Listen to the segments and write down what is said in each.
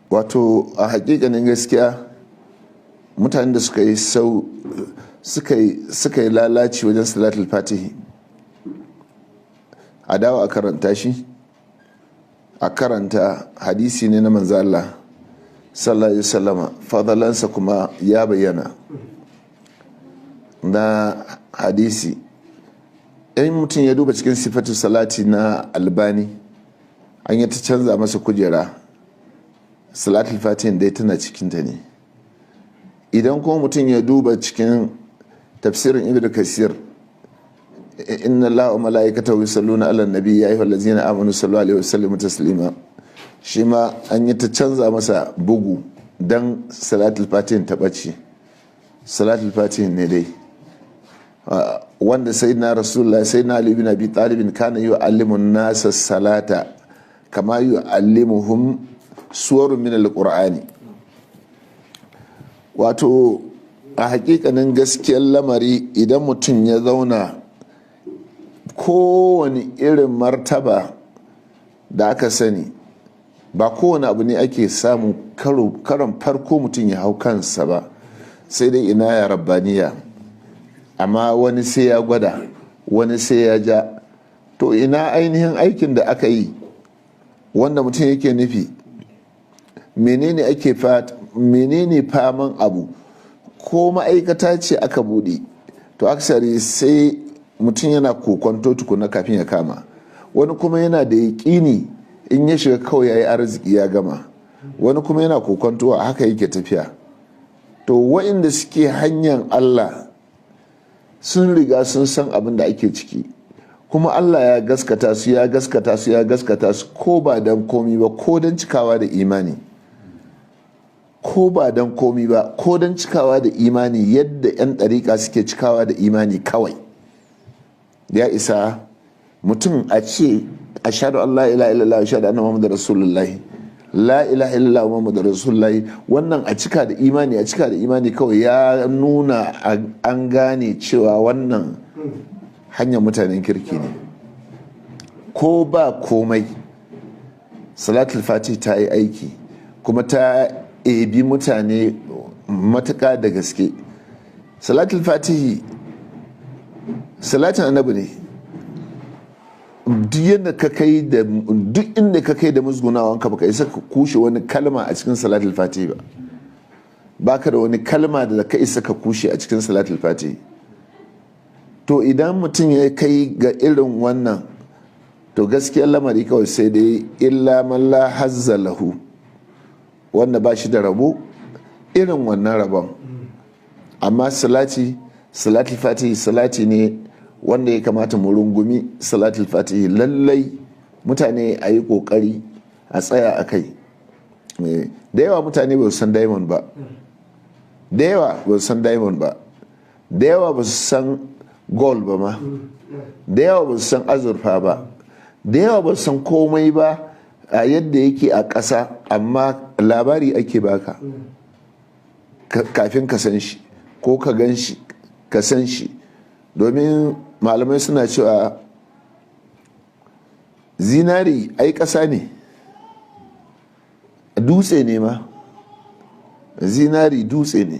wato a hakikanin gaskiya mutanen da suka yi lalaci wajen salatul fatihi a dawo a karanta shi, a karanta hadisi ne na manzo Allah sallallahu alaihi wasallama, fadalansa kuma ya bayyana na hadisi. in mutum ya duba cikin sifatu salati na albani an yi ta canza masa kujera, salatul fatihin dai tana cikinta ne. idan kuma mutum ya duba cikin tafsirin ibn kasir, inna allaha wa mala'ikatahu yusalluna ala nabi ya ayyuhal ladzina amanu sallu alaihi wa sallimu taslima, shi ma an yi ta canza masa bugu dan salatul fatihin ta ɓace. salatul fatihin ne dai wanda sayyidina rasulullah sayyidina ali ibn abi talib kana yu'allimu nasa salata kama yu'allimuhum suwarun min alqur'ani. wato a hakikanin gaskiyar lamari, idan mutum ya zauna kowane irin martaba da aka sani, ba kowane abu ne ake samun karon farko mutum ya hau kansa ba, sai dai ina ya rabbaniya, amma wani sai ya gwada, wani sai ya ja. to ina ainihin aikin da aka yi wanda mutum yake nufi? menene faman abu? ko ma'aikata ce aka bude, to aksari sai mutum yana kokonto tukuna kafin ya kama. wani kuma yana da yaƙini in ya shiga kawai ya yi arziki ya gama, wani kuma yana kokonto a haka yake tafiya. to waɗanda suke hanyar Allah sun riga sun san abin da ake ciki, kuma Allah ya gaskata su ko ba don komi ba, ko don cikawa da imani, ko ba don komi ba, ko don cikawa da imani, yadda 'yan ɗariƙa suke cikawa da imani kawai ya isa mutum a ce ashhadu an la ilaha illallah ashhadu anna muhammadar rasulullahi, la ilaha illallah muhammadar rasulullahi, wannan a cika da imani kawai ya nuna an gane cewa wannan hanyar mutanen kirki ne. ko ba komai salatul fatih ta yi aiki, kuma ta ebi mutane matuƙa da gaske. salatul fatihi salatin annabi ne. duk inda ka kai da musgunawanka baka isa ka kushe wani kalma a cikin salatul fatihi ba, baka da wani kalma da ka isa ka kushe a cikin salatul fatihi. to idan mutum ya kai ga irin wannan, to gaskiyar lamari kawai sai dai illa man la hazza lahu, wanda ba shi da rabo irin wannan rabon. amma salatul fatihi salati ne wanda ya kamata mu rungumi. salatul fatihi lallai mutane a yi kokari a tsaya a kai. da yawa mutane ba su san diamond ba, da yawa ba su san diamond ba, da yawa ba su san gold ba ma, da yawa ba su san azurfa ba, da yawa ba su san komai ba a yadda yake a ƙasa, amma labari ake baka kafin ka san shi, ko ka gan shi ka san shi. domin malamai suna cewa zinari ai ƙasa ne, dutse ne ma, zinari dutse ne.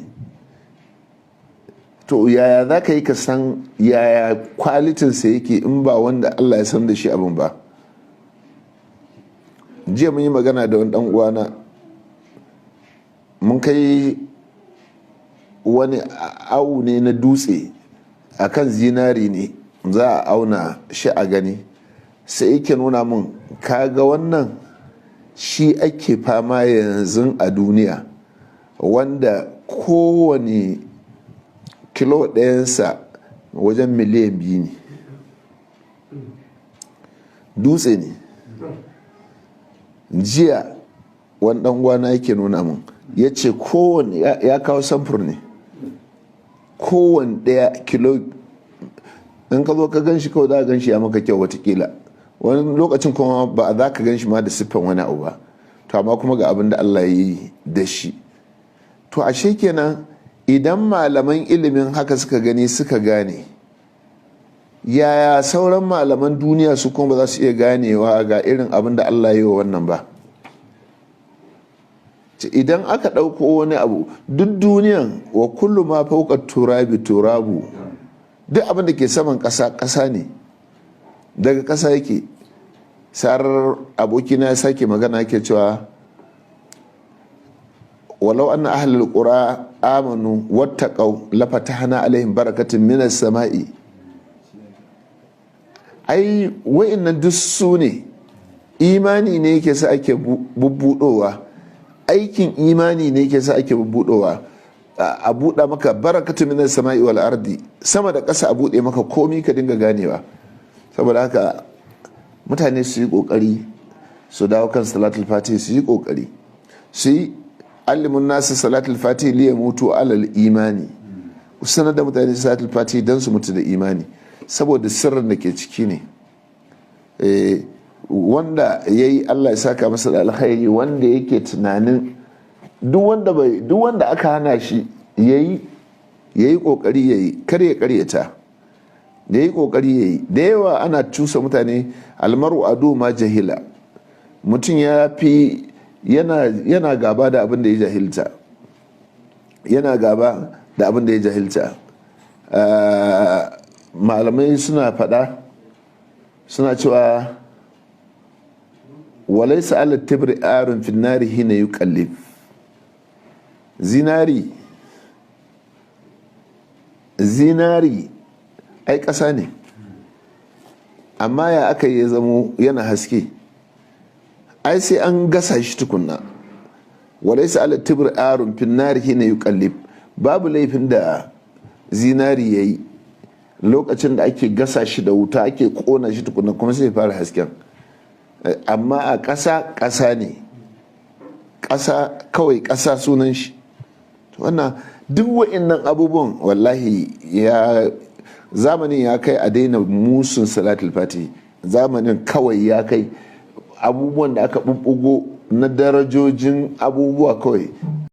to yaya za ka yi ka san yaya kwalitinsa yake in ba wanda Allah ya san da shi abin ba? jiya mun yi magana da wani uwana, mun kai wani awu ne na dutse akan zinari ne za a auna shi a gani, sai yake nuna mun kaga wannan shi ake fama yanzu a duniya, wanda kowane kilo ɗayansa wajen miliyan 2 ne. dutse ne. jiya wani ɗan gwana yake nuna mun, ya ce kowane ya kawo samfur ne, kowane ɗaya kilo, in ka zo ka gan shi kawai za ka gan shi ya maka kyau watakila, wani lokacin kuma ba za ka gan shi ma da siffan wani abu ba, to amma kuma ga abin da Allah ya yi da shi. to ashe kenan idan malaman ilimin haka suka gani suka gane, yaya sauran malaman duniya su kuma ba za su iya ganewa ga irin abin da Allah ya yi wa wannan ba? idan aka ɗauko wani abu duk duniyan wa kullu ma fauka turabi turabu, duk abin da ke saman ƙasa ƙasa ne, daga ƙasa yake. sarar abokina ya sake magana yake cewa walau anna ahlul qura amanu wattaqau lafatahna alaihim barakatin minas sama'i. ai wa'annan duk su ne, imani ne yake sa ake bubbudowa, aikin imani ne yake sa ake bubbudowa, a buɗa maka barakatun minas sama'i wal ardi, sama da ƙasa a buɗe maka komi ka dinga ganewa. saboda haka mutane su yi kokari su dawo kan salatul fatihi, su yi kokari su yi alimun nasu salatul fatihi liya mutu alal imani, sanar da mutane salatul fatihi don su mutu da imani, saboda sirrin da ke ciki ne. wanda ya yi Allah ya saka masa da alkhairi, wanda yake tunanin duk wanda aka hana shi ya yi kokari ya yi, kar ya karyata, da yi kokari ya yi. da yawa ana cusa mutane almaru adu ma jahila, mutum ya fi yana gaba da abin da ya jahilta, yana gaba da abin da ya jahilta. Malamai suna faɗa suna cewa walaisa ala tibri arun fi nari hina yuqallib. zinari ai ƙasa ne, amma ya aka yi zamo yana haske, ai sai an gasa shi tukunna. walaisa ala tibri arun fi nari hina yuqallib, babu laifin da zinari yayi lokacin da ake gasa shi da wuta, ake kona shi tukunna kuma sai fara hasken. amma a ƙasa ne, ƙasa kawai, ƙasa sunan shi. wannan duk wa'annan abubuwan wallahi zamanin ya kai a daina musun salatul fatihi, zamanin kawai ya kai abubuwan da aka bubbugo na darajojin abubuwa kawai